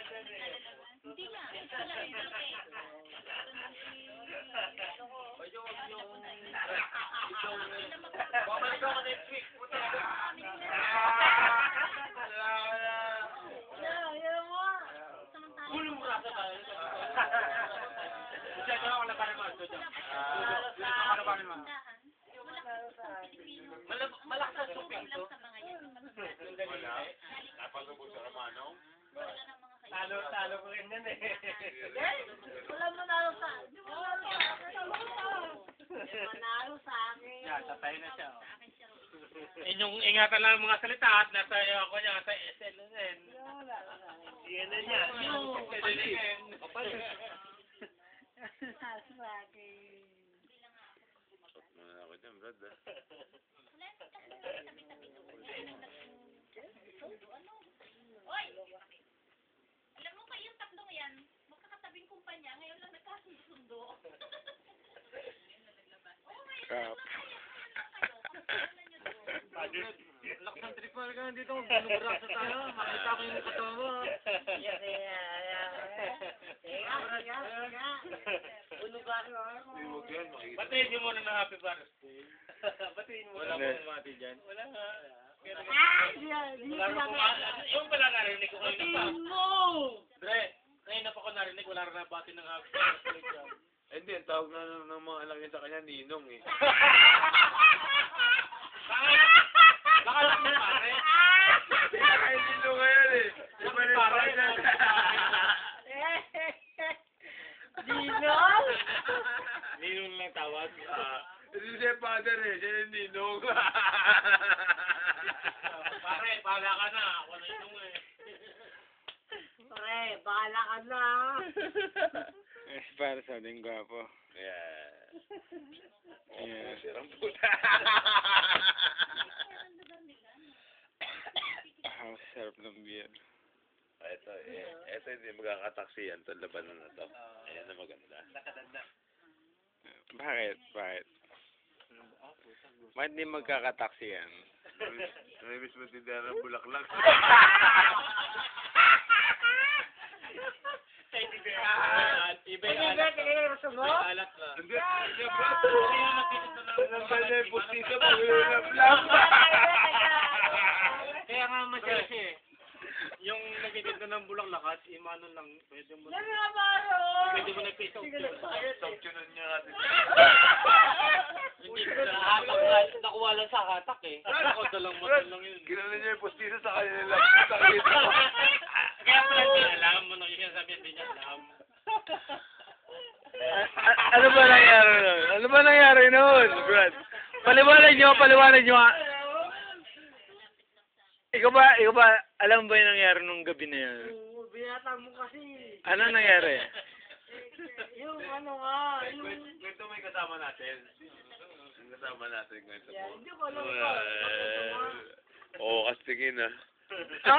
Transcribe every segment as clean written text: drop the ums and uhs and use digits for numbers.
Hindi nga. Wala rin kasi. Babalik ako next week. Gulong mo rasa tayo. Diyan ako labanan mo. Malakas ang suping to. Napalubos sa Romano. Talo ko rin yan eh. Wala manalo sa akin. Manalo sa akin. Yan, tatay na siya. Inyong ingatan lang ang mga salita at nasa ako niya sa SNN. Yan na niya. SNN. Ako dyan, brad. Oy! Alam mo kayong tatlong yan, magkakatabing kumpanya, ngayon lang nagkasundo. Crap. Lakas ng trip mo ka dito, binubrak sa tayo, makita ko yung katawa mo. Batiin niyo muna ng happy birthday. Batiin mo. Wala mo kumati dyan. Wala nga. Yung pala narinig ko kayo na pa. Dre, ngayon na pa ko narinig, wala rin nabati ng happy birthday dyan. Hindi, ang tawag na ng mga alam niya sa kanya, Ninong eh. Baka lang mo pare. Ay, Ninong ngayon eh. Di ba rin pare? Ninong? Ninong lang tawag. Hindi siya father eh, siya yung Ninong. Pare, bahala ka na. Ako na Ninong eh. Pare, bahala ka na. Para sa ating gwapo. Yeah. Yeah. Sirang puta. Ang sarap ng beer. Ito hindi magkakataksi yan. Ito labanan na to. Ayan na maganda. Bakit? Bakit? Bakit hindi magkakataksi yan? Namimiss mo tindahan ng bulaklak. Ibay alat na. Hindi, brad. Kaya nakikita na Ang ganda yung pustisa pag yung vlog. Kaya nga masyal siya eh. Yung nagtitinda ng bulaklakat, imano lang, pwede mo na piso. Sampyonan niya natin. Hindi ko na hatak, nakuha lang sa hatak eh. Ako dalang matan lang yun. Ginala niya yung pustisa sa kanya nila. Kaya pala hindi alam mo nang yung sabihin din niya alam. Ano ba nangyari nun? Ano ba nangyari nun, Brad? Paliwanag nyo. Ikaw ba, alam ba yung nangyari nung gabi na yan? Oo, binata mo kasi. Ano nangyari? Yung ano nga, yung... Kwento mo yung kasama natin. Yung kasama natin, kwento mo. Hindi ko alam ito. Oo, kastigin ah. nga,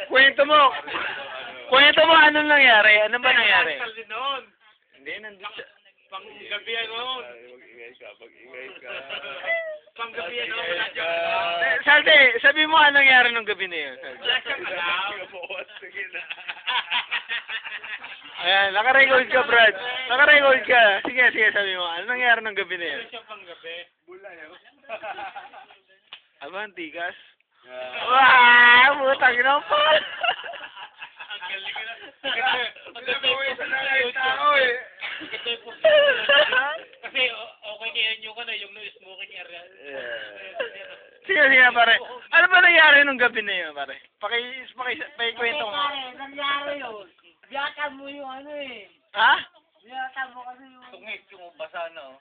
Kwento mo, ano nangyari? Ano ba nangyari? Kasal din noon. Hindi, nandun siya. Panggabihan noon. Mag-ingay ka. Panggabihan noon. Salde, sabi mo ano nangyari nung gabi na yun. Salde. Wala siyang alam. Sige na. Ayan, naka-record ka, Brad. Naka-record ka. Sige, sabi mo. Ano nangyari nung gabi na yun? Wala siyang panggabi. Bula yun. Aba, ang tigas. Wow, butang ina pa. Ang galing na. Ang gagawin sa nanay tao eh. Ito yung kasi okay kaya nyo ka na yung no smoking area. Sige, pare. Ano ba nangyari nung gabi na yun, pare? Pakikwento mo. Nangyari yun. Biyata mo yung ano eh. Ha? Biyata mo kasi yung... Tungit yung basa na oh.